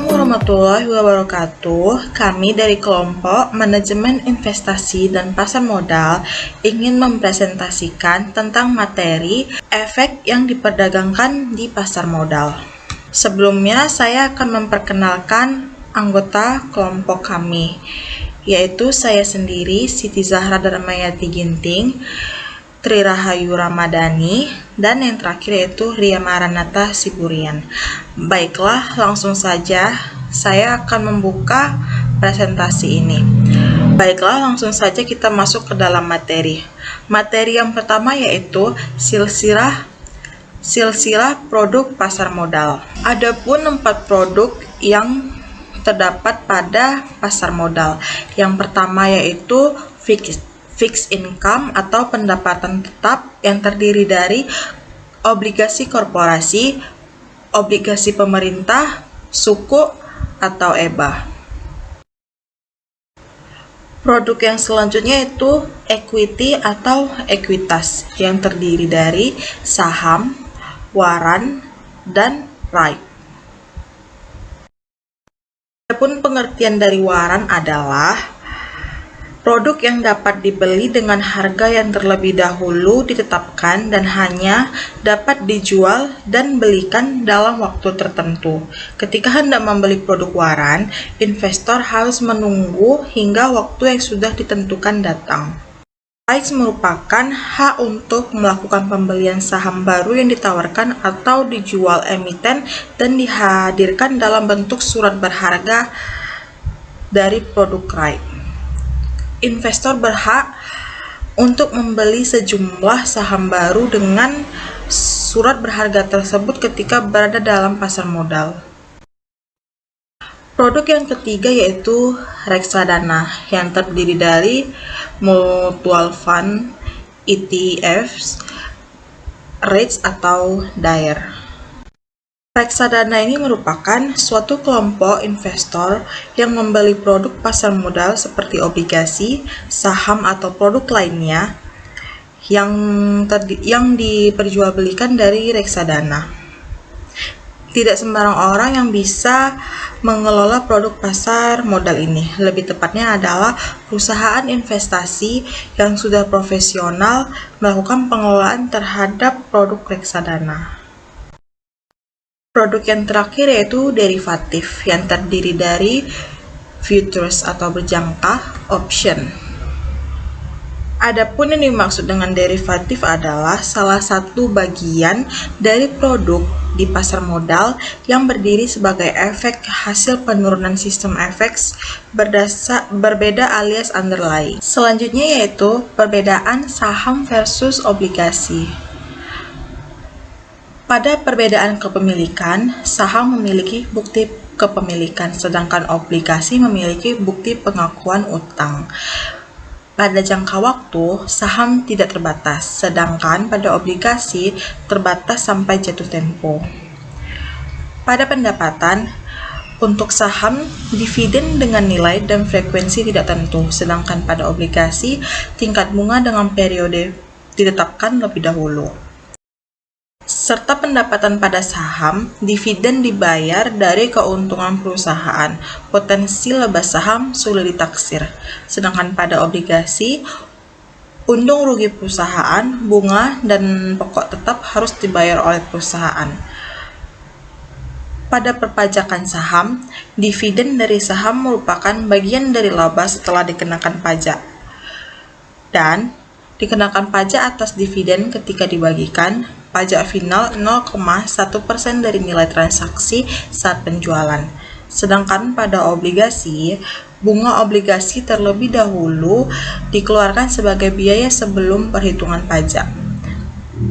Warahmatullahi wabarakatuh. Kami dari kelompok Manajemen Investasi dan Pasar Modal ingin mempresentasikan tentang materi efek yang diperdagangkan di pasar modal. Sebelumnya, saya akan memperkenalkan anggota kelompok kami, yaitu saya sendiri, Siti Zahra Darmayati Ginting, Tri Rahayu Ramadhani, dan yang terakhir yaitu Ria Maranata Siburian. Baiklah, langsung saja saya akan membuka presentasi ini. Baiklah, langsung saja kita masuk ke dalam materi. Materi yang pertama yaitu silsilah produk pasar modal. Adapun 4 produk yang terdapat pada pasar modal. Yang pertama yaitu fixed income atau pendapatan tetap yang terdiri dari obligasi korporasi, obligasi pemerintah, suku, atau EBA. Produk yang selanjutnya itu equity atau ekuitas yang terdiri dari saham, waran, dan right. Adapun pengertian dari waran adalah produk yang dapat dibeli dengan harga yang terlebih dahulu ditetapkan dan hanya dapat dijual dan belikan dalam waktu tertentu. Ketika hendak membeli produk waran, investor harus menunggu hingga waktu yang sudah ditentukan datang. Rights merupakan hak untuk melakukan pembelian saham baru yang ditawarkan atau dijual emiten dan dihadirkan dalam bentuk surat berharga dari produk right. Investor berhak untuk membeli sejumlah saham baru dengan surat berharga tersebut ketika berada dalam pasar modal. Produk yang ketiga yaitu reksadana yang terdiri dari mutual fund, ETFs, REITs atau DAIR. Reksadana ini merupakan suatu kelompok investor yang membeli produk pasar modal seperti obligasi, saham atau produk lainnya yang diperjualbelikan dari reksadana. Tidak sembarang orang yang bisa mengelola produk pasar modal ini. Lebih tepatnya adalah perusahaan investasi yang sudah profesional melakukan pengelolaan terhadap produk reksadana. Produk yang terakhir yaitu derivatif yang terdiri dari futures atau berjangka, option. Adapun yang dimaksud dengan derivatif adalah salah satu bagian dari produk di pasar modal yang berdiri sebagai efek hasil penurunan sistem efek berbeda alias underlying. Selanjutnya yaitu perbedaan saham versus obligasi. Pada perbedaan kepemilikan, saham memiliki bukti kepemilikan, sedangkan obligasi memiliki bukti pengakuan utang. Pada jangka waktu, saham tidak terbatas, sedangkan pada obligasi terbatas sampai jatuh tempo. Pada pendapatan, untuk saham, dividen dengan nilai dan frekuensi tidak tentu, sedangkan pada obligasi, tingkat bunga dengan periode ditetapkan lebih dahulu. Serta pendapatan pada saham, dividen dibayar dari keuntungan perusahaan, potensi laba saham sulit ditaksir. Sedangkan pada obligasi, untung rugi perusahaan, bunga, dan pokok tetap harus dibayar oleh perusahaan. Pada perpajakan saham, dividen dari saham merupakan bagian dari laba setelah dikenakan pajak. Dan dikenakan pajak atas dividen ketika dibagikan, pajak final 0,1% dari nilai transaksi saat penjualan. Sedangkan pada obligasi, bunga obligasi terlebih dahulu dikeluarkan sebagai biaya sebelum perhitungan pajak.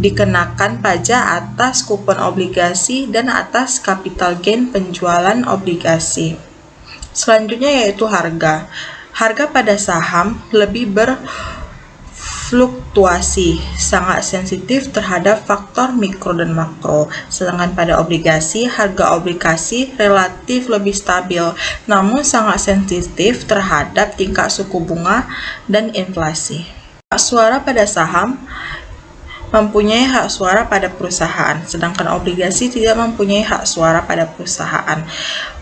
Dikenakan pajak atas kupon obligasi dan atas capital gain penjualan obligasi. Selanjutnya yaitu harga. Harga pada saham lebih fluktuasi, sangat sensitif terhadap faktor mikro dan makro. Sedangkan pada obligasi, harga obligasi relatif lebih stabil, namun sangat sensitif terhadap tingkat suku bunga dan inflasi. Hak suara pada saham mempunyai hak suara pada perusahaan, sedangkan obligasi tidak mempunyai hak suara pada perusahaan.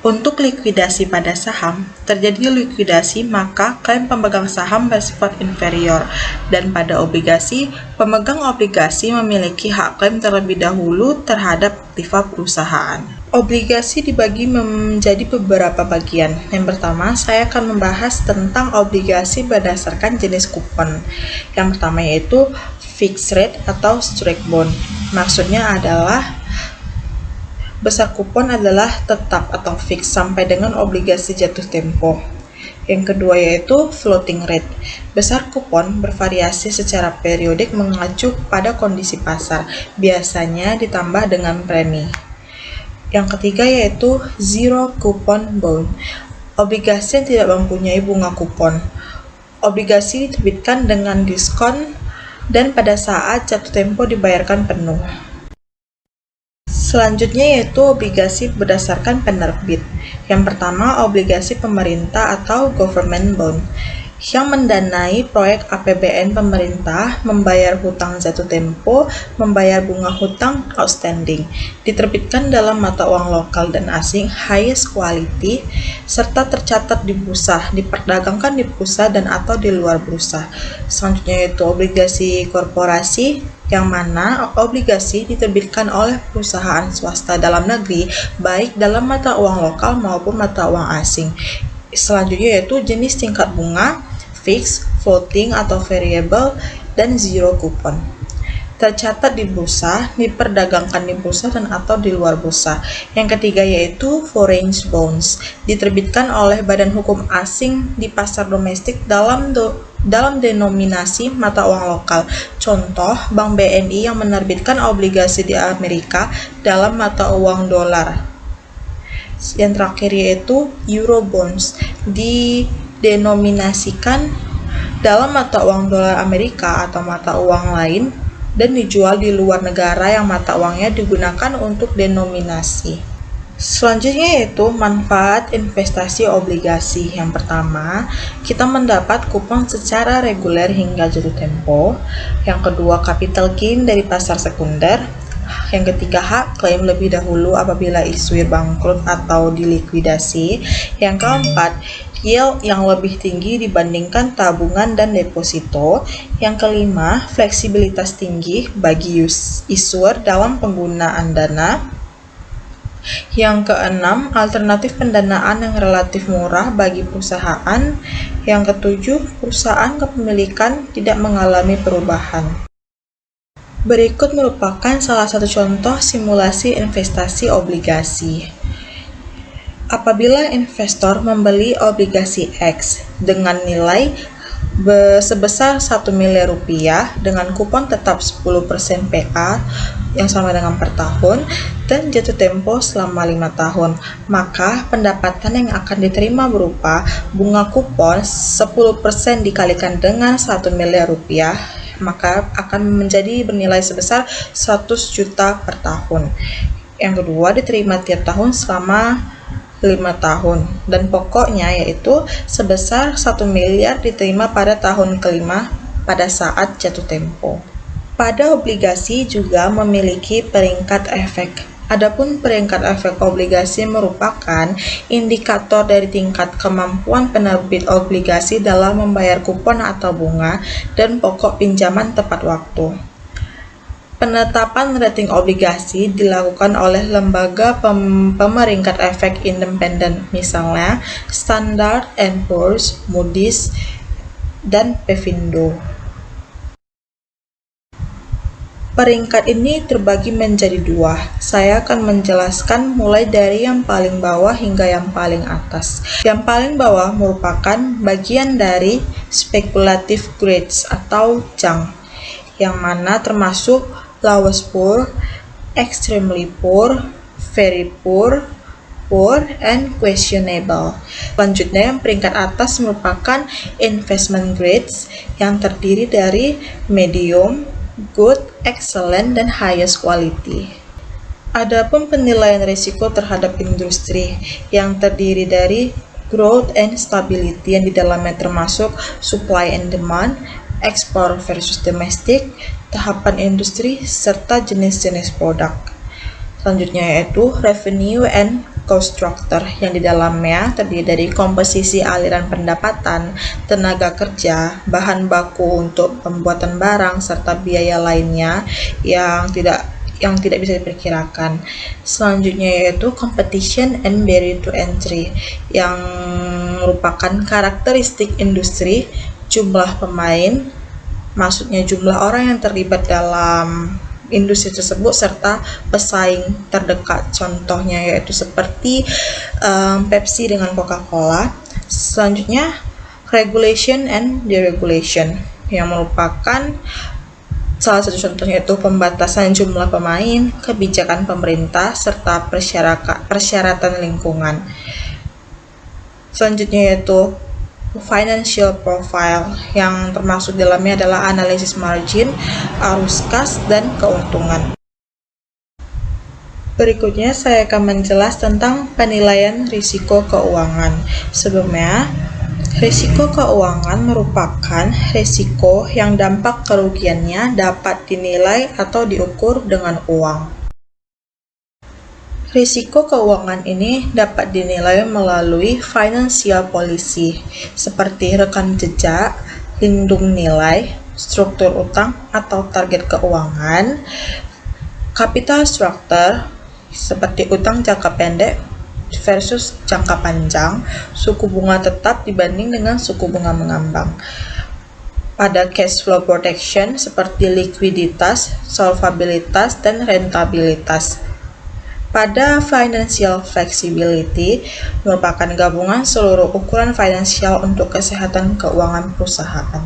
Untuk likuidasi pada saham, terjadi likuidasi maka klaim pemegang saham bersifat inferior, dan pada obligasi, pemegang obligasi memiliki hak klaim terlebih dahulu terhadap aktiva perusahaan. Obligasi dibagi menjadi beberapa bagian. Yang pertama, saya akan membahas tentang obligasi berdasarkan jenis kupon. Yang pertama yaitu fixed rate atau straight bond. Maksudnya adalah besar kupon adalah tetap atau fix sampai dengan obligasi jatuh tempo. Yang kedua yaitu floating rate. Besar kupon bervariasi secara periodik mengacu pada kondisi pasar, biasanya ditambah dengan premi. Yang ketiga yaitu zero coupon bond. Obligasi yang tidak mempunyai bunga kupon. Obligasi diterbitkan dengan diskon dan pada saat jatuh tempo dibayarkan penuh. Selanjutnya yaitu obligasi berdasarkan penerbit. Yang pertama, obligasi pemerintah atau government bond, yang mendanai proyek APBN pemerintah, membayar hutang jatuh tempo, membayar bunga hutang outstanding, diterbitkan dalam mata uang lokal dan asing highest quality, serta tercatat di bursa, diperdagangkan di bursa dan atau di luar bursa. Selanjutnya yaitu obligasi korporasi, yang mana obligasi diterbitkan oleh perusahaan swasta dalam negeri, baik dalam mata uang lokal maupun mata uang asing. Selanjutnya yaitu jenis tingkat bunga, fixed, floating atau variable, dan zero coupon. Tercatat di bursa, diperdagangkan di bursa dan atau di luar bursa. Yang ketiga yaitu foreign bonds, diterbitkan oleh badan hukum asing di pasar domestik dalam denominasi mata uang lokal. Contoh, Bank BNI yang menerbitkan obligasi di Amerika dalam mata uang dolar. Yang terakhir yaitu Eurobonds, didenominasikan dalam mata uang dolar Amerika atau mata uang lain dan dijual di luar negara yang mata uangnya digunakan untuk denominasi. Selanjutnya yaitu manfaat investasi obligasi. Yang pertama, kita mendapat kupon secara reguler hingga jatuh tempo. Yang kedua, capital gain dari pasar sekunder. Yang ketiga, hak klaim lebih dahulu apabila issuer bangkrut atau dilikuidasi. Yang keempat, yield yang lebih tinggi dibandingkan tabungan dan deposito. Yang kelima, fleksibilitas tinggi bagi issuer dalam penggunaan dana. Yang keenam, alternatif pendanaan yang relatif murah bagi perusahaan. Yang ketujuh, perusahaan kepemilikan tidak mengalami perubahan. Berikut merupakan salah satu contoh simulasi investasi obligasi. Apabila investor membeli obligasi X dengan nilai sebesar 1 miliar rupiah dengan kupon tetap 10% PA yang sama dengan per tahun dan jatuh tempo selama 5 tahun, maka pendapatan yang akan diterima berupa bunga kupon 10% dikalikan dengan 1 miliar rupiah, maka akan menjadi bernilai sebesar 100 juta per tahun. Yang kedua, diterima tiap tahun selama 5 tahun, dan pokoknya yaitu sebesar 1 miliar diterima pada tahun kelima pada saat jatuh tempo. Pada obligasi juga memiliki peringkat efek. Adapun peringkat efek obligasi merupakan indikator dari tingkat kemampuan penerbit obligasi dalam membayar kupon atau bunga dan pokok pinjaman tepat waktu. Penetapan rating obligasi dilakukan oleh lembaga pemeringkat efek independen, misalnya Standard & Poor's, Moody's, dan Pevindo. Peringkat ini terbagi menjadi dua. Saya akan menjelaskan mulai dari yang paling bawah hingga yang paling atas. Yang paling bawah merupakan bagian dari speculative grades atau junk, yang mana termasuk lowest poor, extremely poor, very poor, poor, and questionable. Selanjutnya yang peringkat atas merupakan investment grades yang terdiri dari medium, good, excellent, dan highest quality. Adapun penilaian risiko terhadap industri yang terdiri dari growth and stability yang di dalamnya termasuk supply and demand, ekspor versus domestik, tahapan industri, serta jenis-jenis produk. Selanjutnya yaitu revenue and cost structure yang di dalamnya terdiri dari komposisi aliran pendapatan, tenaga kerja, bahan baku untuk pembuatan barang, serta biaya lainnya yang tidak bisa diperkirakan. Selanjutnya yaitu competition and barrier to entry yang merupakan karakteristik industri, jumlah pemain, maksudnya jumlah orang yang terlibat dalam industri tersebut serta pesaing terdekat, contohnya yaitu seperti Pepsi dengan Coca-Cola. Selanjutnya regulation and deregulation yang merupakan salah satu contohnya yaitu pembatasan jumlah pemain, kebijakan pemerintah, serta persyaratan lingkungan. Selanjutnya yaitu financial profile yang termasuk dalamnya adalah analisis margin, arus kas, dan keuntungan. Berikutnya saya akan menjelas tentang penilaian risiko keuangan. Sebelumnya, risiko keuangan merupakan risiko yang dampak kerugiannya dapat dinilai atau diukur dengan uang. Risiko keuangan ini dapat dinilai melalui financial policy seperti rekam jejak, lindung nilai, struktur utang atau target keuangan, capital structure seperti utang jangka pendek versus jangka panjang, suku bunga tetap dibanding dengan suku bunga mengambang. Pada cash flow protection seperti likuiditas, solvabilitas, dan rentabilitas. Pada financial flexibility merupakan gabungan seluruh ukuran finansial untuk kesehatan keuangan perusahaan.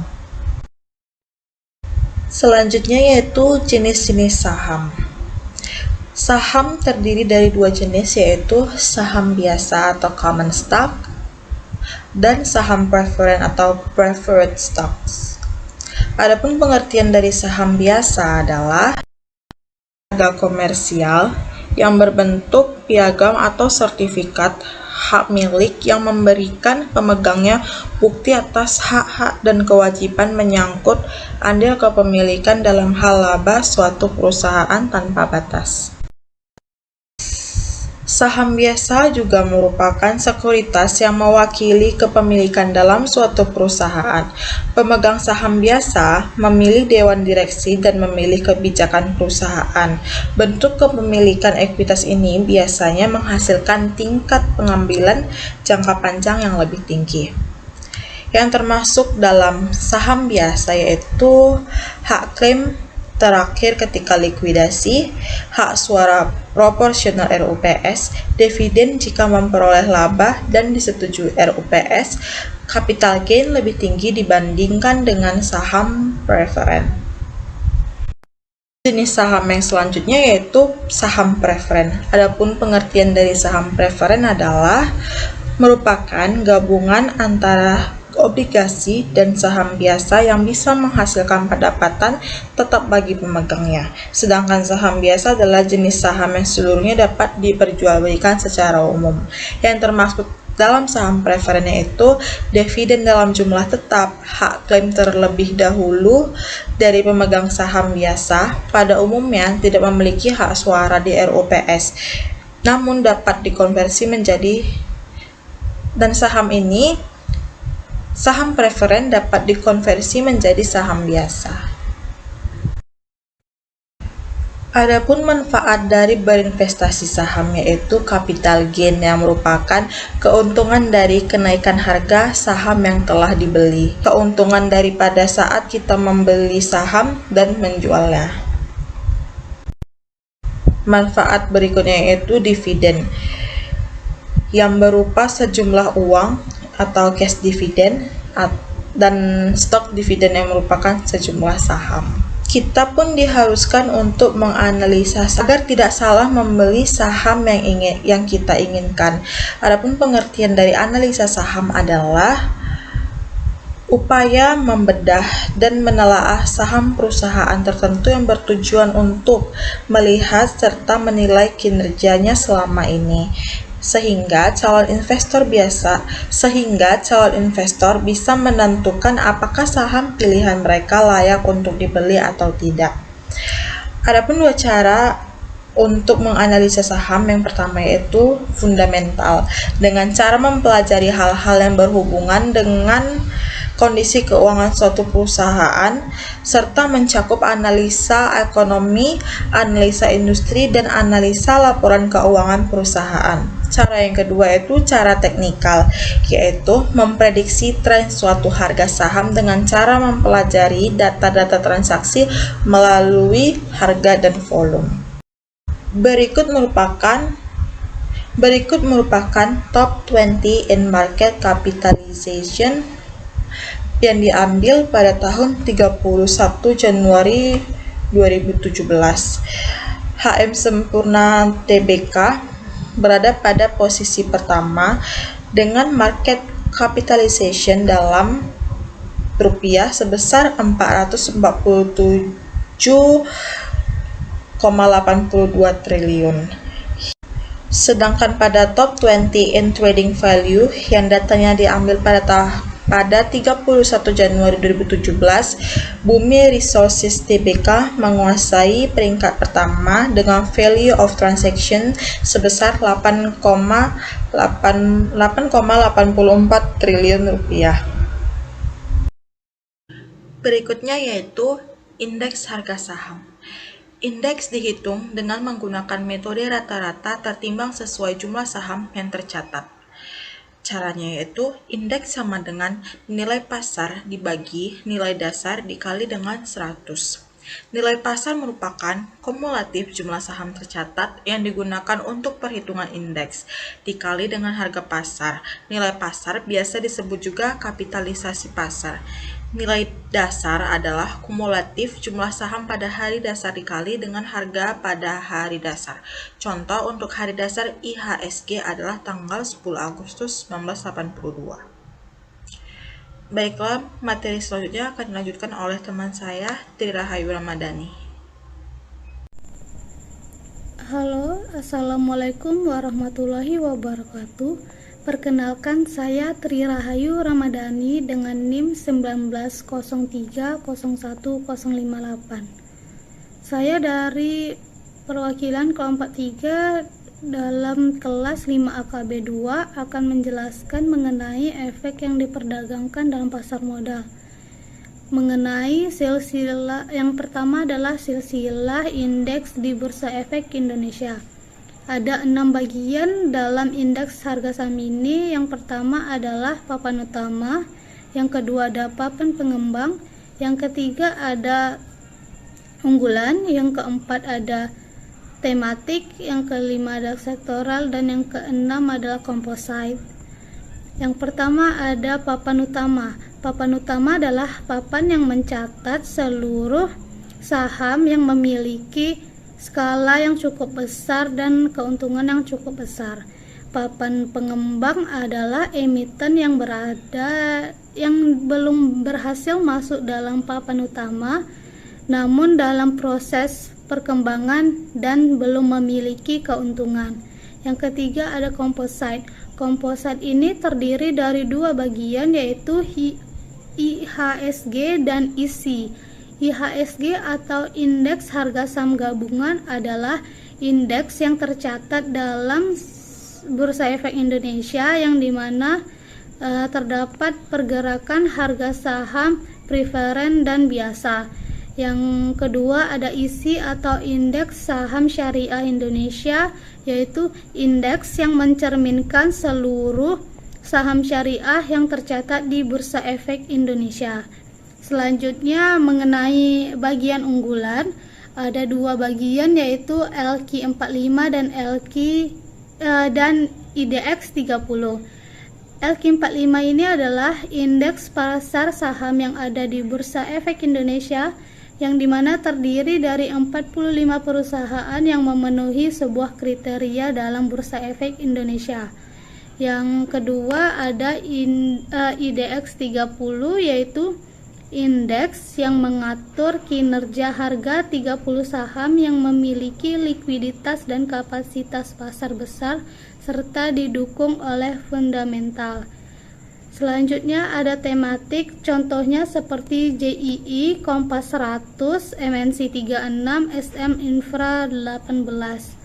Selanjutnya yaitu jenis-jenis saham. Saham terdiri dari dua jenis yaitu saham biasa atau common stock dan saham preferen atau preferred stocks. Adapun pengertian dari saham biasa adalah harga komersial yang berbentuk piagam atau sertifikat hak milik yang memberikan pemegangnya bukti atas hak-hak dan kewajiban menyangkut andil kepemilikan dalam hal laba suatu perusahaan tanpa batas. Saham biasa juga merupakan sekuritas yang mewakili kepemilikan dalam suatu perusahaan. Pemegang saham biasa memilih dewan direksi dan memilih kebijakan perusahaan. Bentuk kepemilikan ekuitas ini biasanya menghasilkan tingkat pengambilan jangka panjang yang lebih tinggi. Yang termasuk dalam saham biasa yaitu hak klaim terakhir ketika likuidasi, hak suara proporsional RUPS, dividen jika memperoleh laba dan disetujui RUPS, capital gain lebih tinggi dibandingkan dengan saham preferen. Jenis saham yang selanjutnya yaitu saham preferen. Adapun pengertian dari saham preferen adalah merupakan gabungan antara obligasi dan saham biasa yang bisa menghasilkan pendapatan tetap bagi pemegangnya. Sedangkan saham biasa adalah jenis saham yang seluruhnya dapat diperjualbelikan secara umum. Yang termasuk dalam saham preferen yaitu dividen dalam jumlah tetap, hak klaim terlebih dahulu dari pemegang saham biasa, pada umumnya tidak memiliki hak suara di RUPS, namun dapat dikonversi menjadi saham preferen dapat dikonversi menjadi saham biasa. Adapun manfaat dari berinvestasi saham yaitu capital gain yang merupakan keuntungan dari kenaikan harga saham yang telah dibeli, keuntungan daripada saat kita membeli saham dan menjualnya. Manfaat berikutnya yaitu dividen yang berupa sejumlah uang atau cash dividend dan stok dividen yang merupakan sejumlah saham. Kita pun diharuskan untuk menganalisa agar tidak salah membeli saham yang kita inginkan. Adapun pengertian dari analisa saham adalah upaya membedah dan menelaah saham perusahaan tertentu yang bertujuan untuk melihat serta menilai kinerjanya selama ini, sehingga calon investor bisa menentukan apakah saham pilihan mereka layak untuk dibeli atau tidak. Adapun dua cara untuk menganalisa saham, yang pertama yaitu fundamental, dengan cara mempelajari hal-hal yang berhubungan dengan kondisi keuangan suatu perusahaan, serta mencakup analisa ekonomi, analisa industri, dan analisa laporan keuangan perusahaan. Cara yang kedua yaitu cara teknikal, yaitu memprediksi tren suatu harga saham dengan cara mempelajari data-data transaksi melalui harga dan volume. Berikut merupakan top 20 in market capitalization yang diambil pada tahun 31 Januari 2017. HM Sempurna Tbk berada pada posisi pertama dengan market capitalization dalam rupiah sebesar 447,82 triliun. Sedangkan pada top 20 in trading value yang datanya diambil pada 31 Januari 2017, Bumi Resources Tbk menguasai peringkat pertama dengan value of transaction sebesar 8,84 triliun rupiah. Berikutnya yaitu indeks harga saham. Indeks dihitung dengan menggunakan metode rata-rata tertimbang sesuai jumlah saham yang tercatat. Caranya yaitu indeks sama dengan nilai pasar dibagi nilai dasar dikali dengan 100. Nilai pasar merupakan kumulatif jumlah saham tercatat yang digunakan untuk perhitungan indeks dikali dengan harga pasar. Nilai pasar biasa disebut juga kapitalisasi pasar. Nilai dasar adalah kumulatif jumlah saham pada hari dasar dikali dengan harga pada hari dasar. Contoh untuk hari dasar IHSG adalah tanggal 10 Agustus 1982. Baiklah, materi selanjutnya akan dilanjutkan oleh teman saya, Tri Rahayu Ramadhani. Halo, Assalamualaikum warahmatullahi wabarakatuh. Perkenalkan, saya Tri Rahayu Ramadhani dengan NIM 19030158. Saya dari perwakilan kelompok 3 dalam kelas 5 AKB 2 akan menjelaskan mengenai efek yang diperdagangkan dalam pasar modal. Mengenai silsilah, yang pertama adalah silsilah indeks di Bursa Efek Indonesia. Ada 6 bagian dalam indeks harga saham ini. Yang pertama adalah papan utama, yang kedua ada papan pengembang, yang ketiga ada unggulan, yang keempat ada tematik, yang kelima ada sektoral, dan yang keenam adalah composite. Yang pertama ada papan utama. Papan utama adalah papan yang mencatat seluruh saham yang memiliki skala yang cukup besar dan keuntungan yang cukup besar. Papan pengembang adalah emiten yang belum berhasil masuk dalam papan utama, namun dalam proses perkembangan dan belum memiliki keuntungan. Yang ketiga ada composite. Composite ini terdiri dari 2 bagian, yaitu IHSG dan IC. IHSG atau Indeks Harga Saham Gabungan adalah indeks yang tercatat dalam Bursa Efek Indonesia yang dimana terdapat pergerakan harga saham preferen dan biasa. Yang kedua ada ISI atau Indeks Saham Syariah Indonesia, yaitu indeks yang mencerminkan seluruh saham syariah yang tercatat di Bursa Efek Indonesia. Selanjutnya mengenai bagian unggulan, ada 2 bagian, yaitu LQ45 dan IDX 30. LQ45 ini adalah indeks pasar saham yang ada di Bursa Efek Indonesia yang dimana terdiri dari 45 perusahaan yang memenuhi sebuah kriteria dalam Bursa Efek Indonesia. Yang kedua ada IDX 30, yaitu indeks yang mengatur kinerja harga 30 saham yang memiliki likuiditas dan kapasitas pasar besar serta didukung oleh fundamental. Selanjutnya ada tematik, contohnya seperti JII, Kompas 100, MNC 36, SM Infra 18.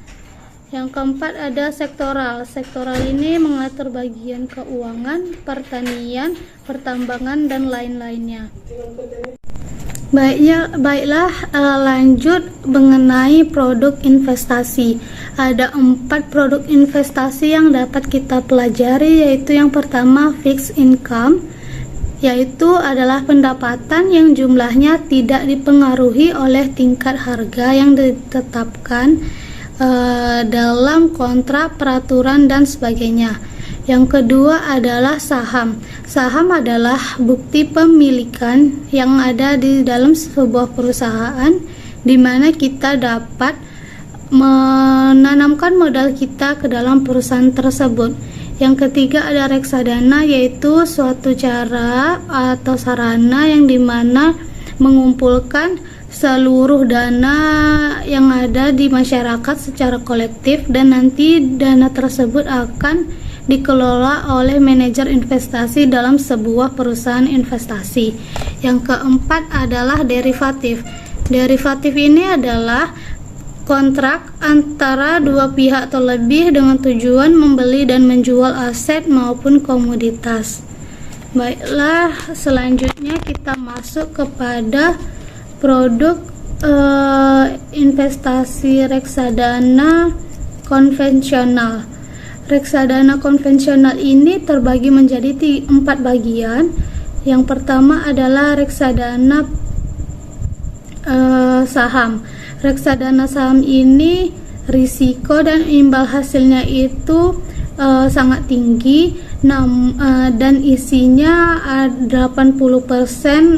Yang keempat ada sektoral. Sektoral ini mengatur bagian keuangan, pertanian, pertambangan, dan lain-lainnya. Baiklah, lanjut mengenai produk investasi. Ada 4 produk investasi yang dapat kita pelajari, yaitu yang pertama fixed income, yaitu adalah pendapatan yang jumlahnya tidak dipengaruhi oleh tingkat harga yang ditetapkan dalam kontrak, peraturan, dan sebagainya. Yang kedua adalah saham. Saham adalah bukti pemilikan yang ada di dalam sebuah perusahaan, di mana kita dapat menanamkan modal kita ke dalam perusahaan tersebut. Yang ketiga ada reksadana, yaitu suatu cara atau sarana yang dimana mengumpulkan seluruh dana yang ada di masyarakat secara kolektif, dan nanti dana tersebut akan dikelola oleh manajer investasi dalam sebuah perusahaan investasi. Yang keempat adalah derivatif. Derivatif ini adalah kontrak antara dua pihak atau lebih dengan tujuan membeli dan menjual aset maupun komoditas. Baiklah, selanjutnya kita masuk kepada produk investasi reksadana konvensional. Reksadana konvensional ini terbagi menjadi 4 bagian. Yang pertama adalah reksadana saham. Reksadana saham ini risiko dan imbal hasilnya itu sangat tinggi, dan isinya 80%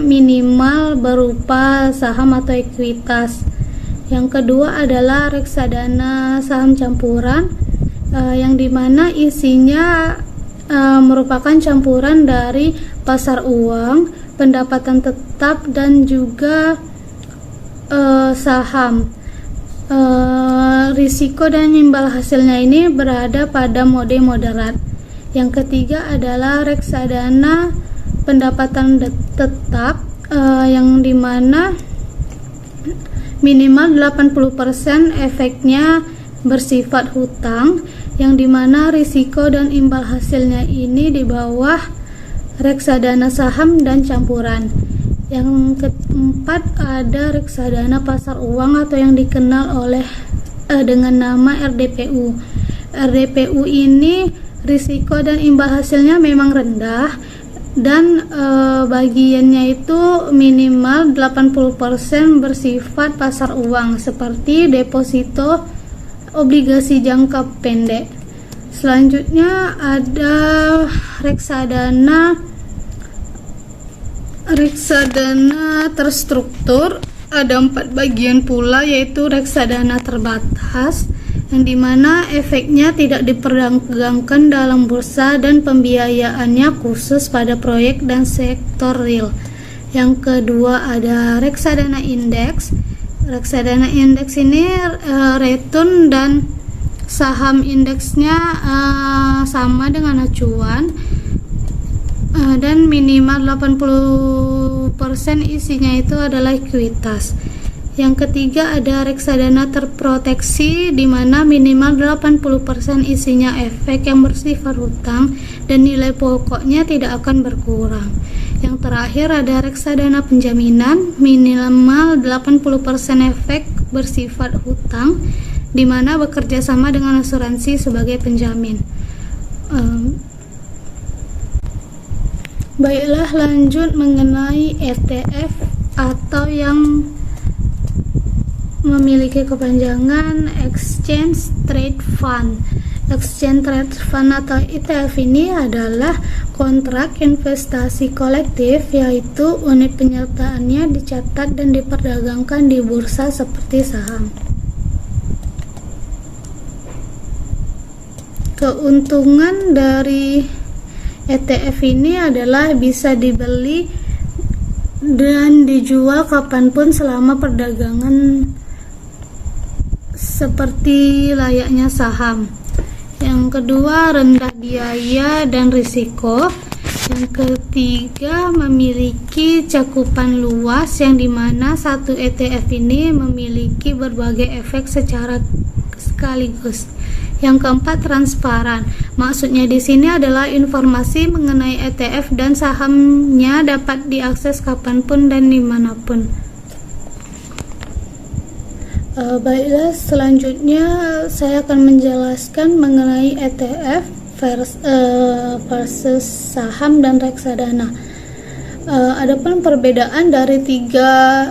minimal berupa saham atau ekuitas. Yang kedua adalah reksadana saham campuran, yang dimana isinya merupakan campuran dari pasar uang, pendapatan tetap, dan juga saham. Risiko dan imbal hasilnya ini berada pada mode moderat. Yang ketiga adalah reksadana pendapatan tetap, yang dimana minimal 80% efeknya bersifat hutang, yang dimana risiko dan imbal hasilnya ini di bawah reksadana saham dan campuran. Yang keempat ada reksadana pasar uang atau yang dikenal oleh dengan nama RDPU. RDPU ini risiko dan imbal hasilnya memang rendah, dan bagiannya itu minimal 80% bersifat pasar uang seperti deposito, obligasi jangka pendek. Selanjutnya ada reksadana terstruktur. Ada 4 bagian pula, yaitu reksadana terbatas, yang dimana efeknya tidak diperdagangkan dalam bursa dan pembiayaannya khusus pada proyek dan sektor real. Yang kedua ada reksadana indeks. Reksadana indeks ini return dan saham indeksnya sama dengan acuan, dan minimal 80% isinya itu adalah ekuitas. Yang ketiga ada reksadana terproteksi, di mana minimal 80% isinya efek yang bersifat hutang dan nilai pokoknya tidak akan berkurang. Yang terakhir ada reksadana penjaminan, minimal 80% efek bersifat hutang, di mana bekerja sama dengan asuransi sebagai penjamin. Baiklah, lanjut mengenai ETF atau yang memiliki kepanjangan Exchange Trade Fund. Exchange Rate Fund atau ETF ini adalah kontrak investasi kolektif, yaitu unit penyertaannya dicatat dan diperdagangkan di bursa seperti saham. Keuntungan dari ETF ini adalah bisa dibeli dan dijual kapanpun selama perdagangan seperti layaknya saham. Yang kedua, rendah biaya dan risiko. Yang ketiga, memiliki cakupan luas, yang dimana satu ETF ini memiliki berbagai efek secara sekaligus. Yang keempat, transparan. Maksudnya di sini adalah informasi mengenai ETF dan sahamnya dapat diakses kapanpun dan dimanapun. Baiklah, selanjutnya saya akan menjelaskan mengenai ETF versus saham dan reksadana. Adapun perbedaan dari tiga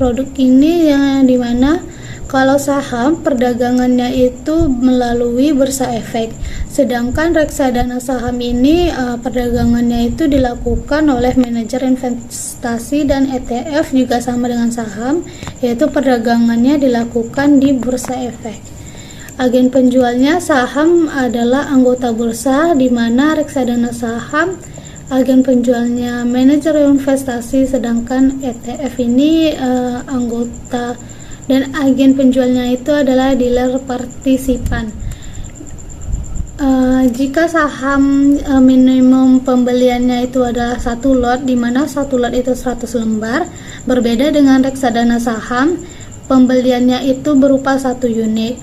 produk ini, yang dimana kalau saham perdagangannya itu melalui bursa efek, sedangkan reksadana saham ini perdagangannya itu dilakukan oleh manajer investasi, dan ETF juga sama dengan saham, yaitu perdagangannya dilakukan di bursa efek. Agen penjualnya saham adalah anggota bursa, di mana reksadana saham agen penjualnya manajer investasi, sedangkan ETF ini anggota dan agen penjualnya itu adalah dealer partisipan. Jika saham minimum pembeliannya itu adalah satu lot, di mana satu lot itu 100 lembar, berbeda dengan reksadana saham, pembeliannya itu berupa 1 unit.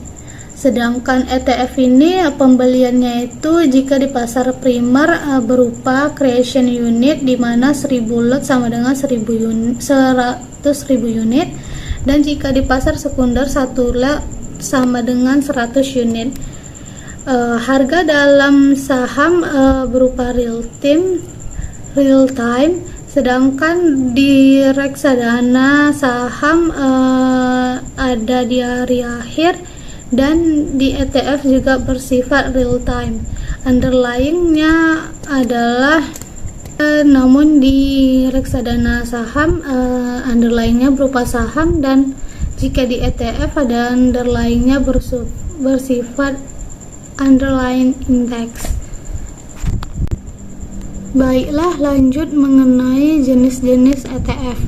Sedangkan ETF ini pembeliannya itu jika di pasar primer berupa creation unit, di mana 1000 lot sama dengan 100.000 unit, dan jika di pasar sekunder 1 lot sama dengan 100 unit. Harga dalam saham berupa real time, sedangkan di reksadana saham ada di hari akhir, dan di ETF juga bersifat real time. Underlyingnya adalah namun di reksadana saham underlyingnya berupa saham, dan jika di ETF ada underlyingnya bersifat underlying index. Baiklah, lanjut mengenai jenis-jenis ETF.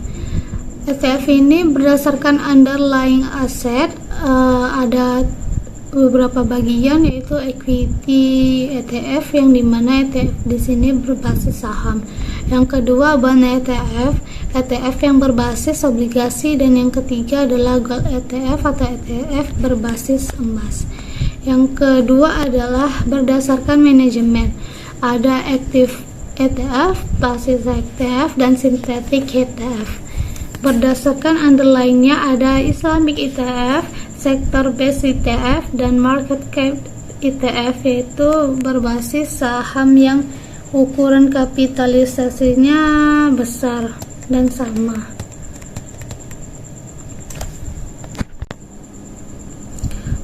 ETF ini berdasarkan underlying asset, ada beberapa bagian, yaitu equity ETF, yang dimana ETF di sini berbasis saham. Yang kedua, bond ETF yang berbasis obligasi, dan yang ketiga adalah gold ETF atau ETF berbasis emas. Yang kedua adalah berdasarkan manajemen. Ada active ETF, passive ETF, dan synthetic ETF. Berdasarkan underlyingnya ada Islamic ETF, sector based ETF, dan market cap ETF, yaitu berbasis saham yang ukuran kapitalisasinya besar dan sama.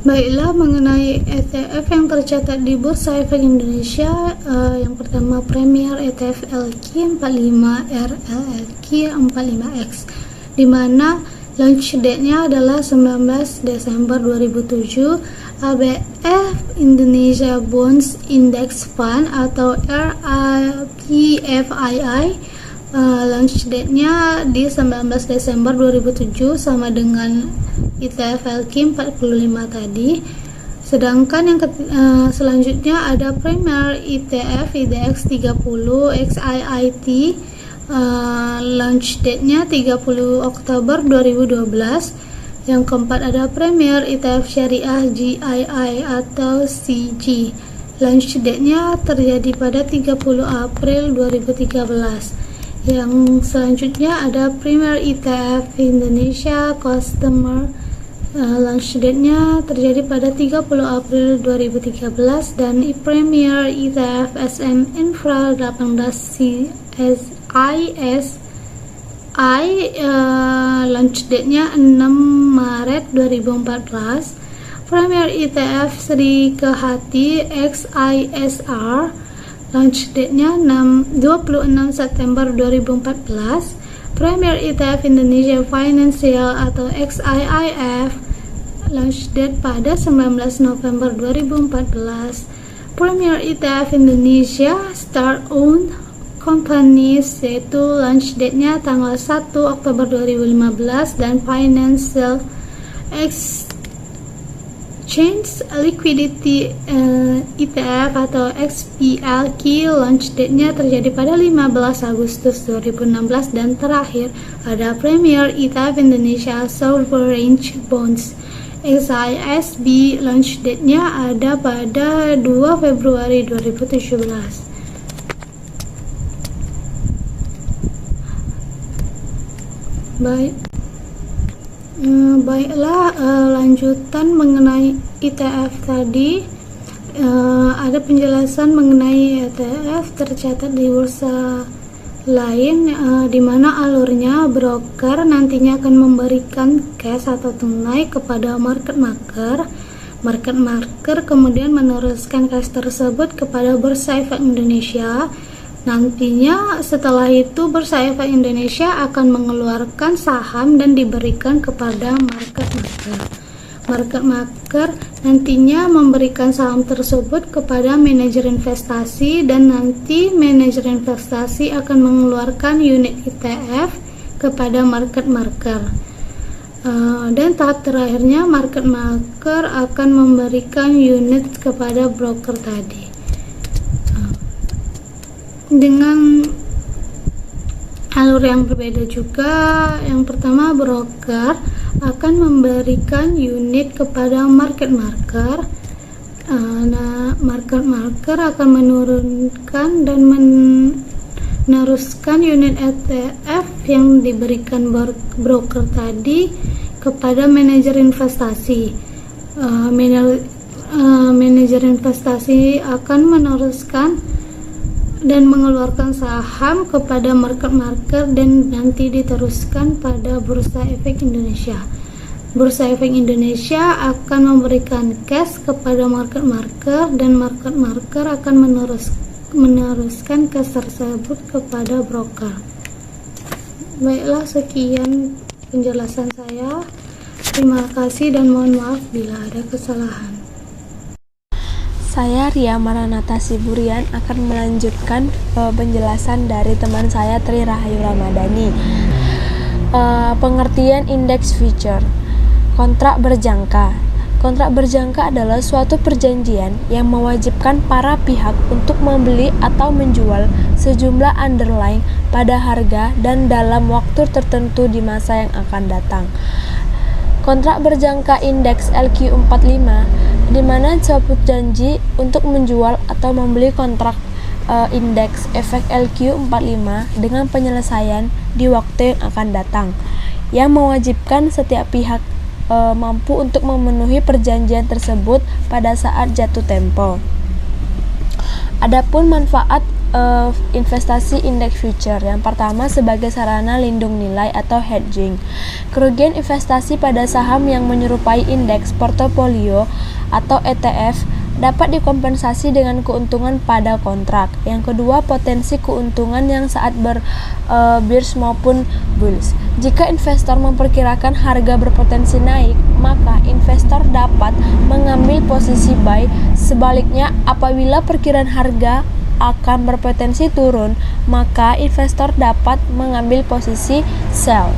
Baiklah, mengenai ETF yang tercatat di Bursa Efek Indonesia, yang pertama Premier ETF LQ 45 RLQ 45X, di mana launch date-nya adalah 19 Desember 2007. ABF Indonesia Bonds Index Fund atau RIPFII, launch date-nya di 19 Desember 2007, sama dengan ETF LQ 45 tadi. Sedangkan yang selanjutnya ada Premier ETF IDX 30 XIIT, launch date-nya 30 Oktober 2012. Yang keempat ada Premier ETF Syariah GII atau CG, launch date-nya terjadi pada 30 April 2013. Yang selanjutnya ada Premier ETF Indonesia Customer, launch date-nya terjadi pada 30 April 2013, dan Premier ETF SM Infra 18 CSIS launch date-nya 6 Maret 2014. Premier ETF Sri Kehati XISR, launch date-nya 26 September 2014. Premier ETF Indonesia Financial atau XIIF, launch date pada 19 November 2014. Premier ETF Indonesia Star-Owned Companies, yaitu launch date-nya tanggal 1 Oktober 2015, dan Financial Exchange Liquidity ETF atau XPLQ, launch date-nya terjadi pada 15 Agustus 2016, dan terakhir ada Premier ETF Indonesia Sovereign Bonds XISB, launch date-nya ada pada 2 Februari 2017. Baiklah, lanjutan mengenai ETF tadi. Ada penjelasan mengenai ETF tercatat di bursa lain, di mana alurnya broker nantinya akan memberikan cash atau tunai kepada market maker. Market maker kemudian meneruskan cash tersebut kepada Bursa Efek Indonesia. Nantinya setelah itu Bursa Efek Indonesia akan mengeluarkan saham dan diberikan kepada market maker. Market maker nantinya memberikan saham tersebut kepada manajer investasi, dan nanti manajer investasi akan mengeluarkan unit ETF kepada market maker. Dan tahap terakhirnya market maker akan memberikan unit kepada broker tadi. Dengan alur yang berbeda juga. Yang pertama, broker akan memberikan unit kepada market maker. Market maker akan menurunkan dan meneruskan unit ETF yang diberikan broker tadi kepada manajer investasi. Manajer investasi akan meneruskan dan mengeluarkan saham kepada market maker, dan nanti diteruskan pada Bursa Efek Indonesia. Bursa Efek Indonesia akan memberikan cash kepada market maker, dan market maker akan meneruskan cash tersebut kepada broker. Baiklah, sekian penjelasan saya. Terima kasih dan mohon maaf bila ada kesalahan. Saya Ria Maranata Siburian akan melanjutkan penjelasan dari teman saya Tri Rahayu Ramadhani. Pengertian indeks future. Kontrak berjangka. Kontrak berjangka adalah suatu perjanjian yang mewajibkan para pihak untuk membeli atau menjual sejumlah underlying pada harga dan dalam waktu tertentu di masa yang akan datang. Kontrak berjangka indeks LQ45, di mana suatu janji untuk menjual atau membeli kontrak indeks efek LQ45 dengan penyelesaian di waktu yang akan datang, yang mewajibkan setiap pihak mampu untuk memenuhi perjanjian tersebut pada saat jatuh tempo. Adapun manfaat investasi indeks future, yang pertama sebagai sarana lindung nilai atau hedging. Kerugian investasi pada saham yang menyerupai indeks portofolio atau ETF dapat dikompensasi dengan keuntungan pada kontrak. Yang kedua, potensi keuntungan yang saat bears maupun bulls. Jika investor memperkirakan harga berpotensi naik, maka investor dapat mengambil posisi buy. Sebaliknya, apabila perkiraan harga akan berpotensi turun, maka investor dapat mengambil posisi sell.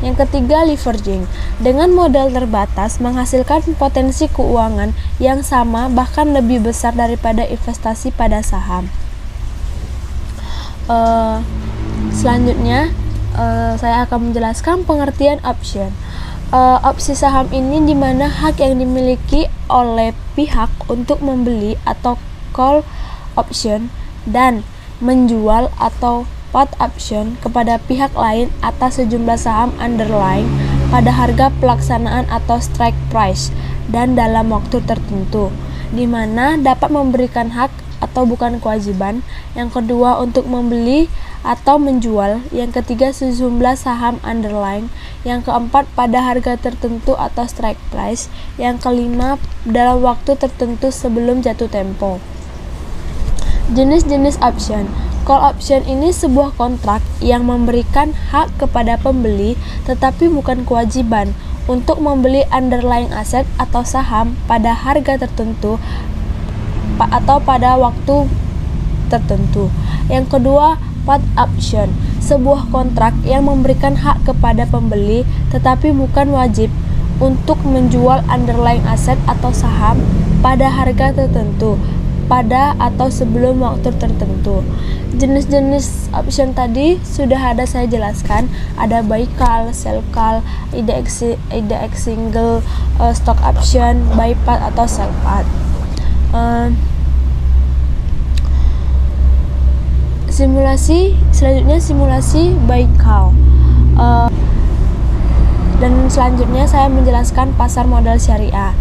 Yang ketiga, leveraging. Dengan modal terbatas menghasilkan potensi keuangan yang sama bahkan lebih besar daripada investasi pada saham. Selanjutnya saya akan menjelaskan pengertian option. Opsi saham ini di mana hak yang dimiliki oleh pihak untuk membeli atau call option dan menjual atau put option kepada pihak lain atas sejumlah saham underlying pada harga pelaksanaan atau strike price dan dalam waktu tertentu, di mana dapat memberikan hak atau bukan kewajiban. Yang kedua, untuk membeli atau menjual. Yang ketiga, sejumlah saham underlying. Yang keempat, pada harga tertentu atau strike price. Yang kelima, dalam waktu tertentu sebelum jatuh tempo. Jenis-jenis option. Call option ini sebuah kontrak yang memberikan hak kepada pembeli tetapi bukan kewajiban untuk membeli underlying aset atau saham pada harga tertentu atau pada waktu tertentu. Yang kedua, put option, sebuah kontrak yang memberikan hak kepada pembeli tetapi bukan wajib untuk menjual underlying aset atau saham pada harga tertentu pada atau sebelum waktu tertentu. Jenis-jenis option tadi sudah ada saya jelaskan, ada buy call, sell call, IDX single, stock option, buy put atau sell put. Selanjutnya simulasi buy call. Dan selanjutnya saya menjelaskan pasar modal syariah.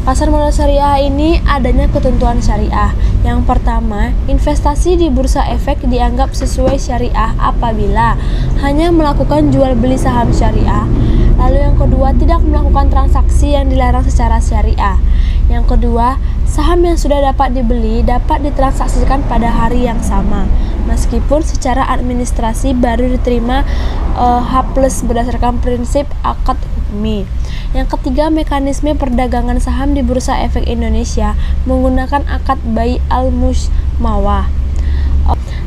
Pasar modal syariah ini adanya ketentuan syariah. Yang pertama, investasi di bursa efek dianggap sesuai syariah apabila hanya melakukan jual beli saham syariah. Lalu yang kedua, tidak melakukan transaksi yang dilarang secara syariah. Yang kedua, saham yang sudah dapat dibeli dapat ditransaksikan pada hari yang sama, meskipun secara administrasi baru diterima H+ berdasarkan prinsip akad hukmi. Yang ketiga, mekanisme perdagangan saham di Bursa Efek Indonesia menggunakan akad bai al-musmawah.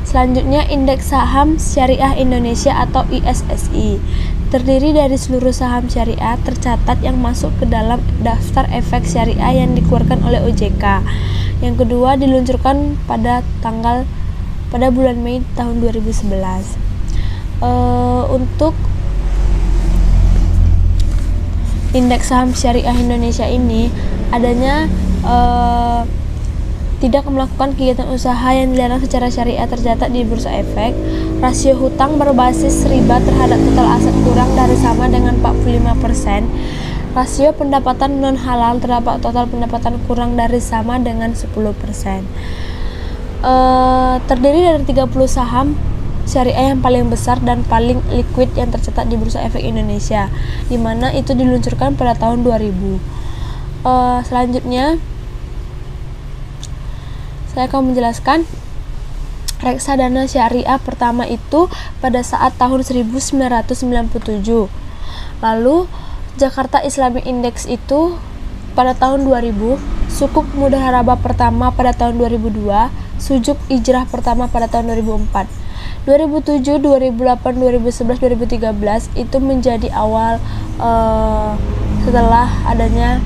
Selanjutnya, Indeks Saham Syariah Indonesia atau ISSI terdiri dari seluruh saham syariah tercatat yang masuk ke dalam daftar efek syariah yang dikeluarkan oleh OJK. Yang kedua, diluncurkan pada bulan Mei tahun 2011. Untuk Indeks Saham Syariah Indonesia ini adanya tidak melakukan kegiatan usaha yang dilarang secara syariah tercatat di Bursa Efek. Rasio hutang berbasis riba terhadap total aset kurang dari sama dengan 45%. Rasio pendapatan non halal terhadap total pendapatan kurang dari sama dengan 10%. Terdiri dari 30 saham syariah yang paling besar dan paling liquid yang tercatat di Bursa Efek Indonesia, di mana itu diluncurkan pada tahun 2000. Selanjutnya saya akan menjelaskan reksadana syariah pertama itu pada saat tahun 1997. Lalu Jakarta Islamic Index itu pada tahun 2000, Sukuk Mudaharabah pertama pada tahun 2002, Sujuk Ijrah pertama pada tahun 2004. 2007, 2008, 2011, 2013 itu menjadi awal setelah adanya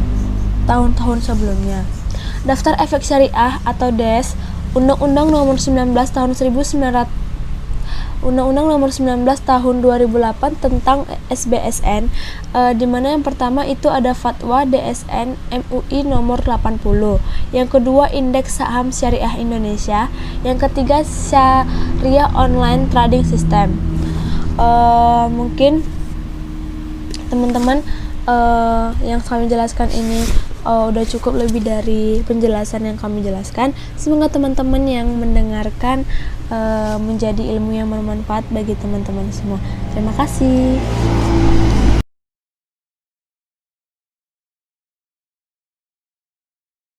tahun-tahun sebelumnya. Daftar Efek Syariah atau DES, Undang-Undang Nomor 19 tahun 2008 tentang SBSN, di mana yang pertama itu ada Fatwa DSN MUI nomor 80. Yang kedua, Indeks Saham Syariah Indonesia. Yang ketiga, Syariah Online Trading System. Mungkin teman-teman yang kami jelaskan ini udah cukup lebih dari penjelasan yang kami jelaskan. Semoga teman-teman yang mendengarkan menjadi ilmu yang bermanfaat bagi teman-teman semua. Terima kasih.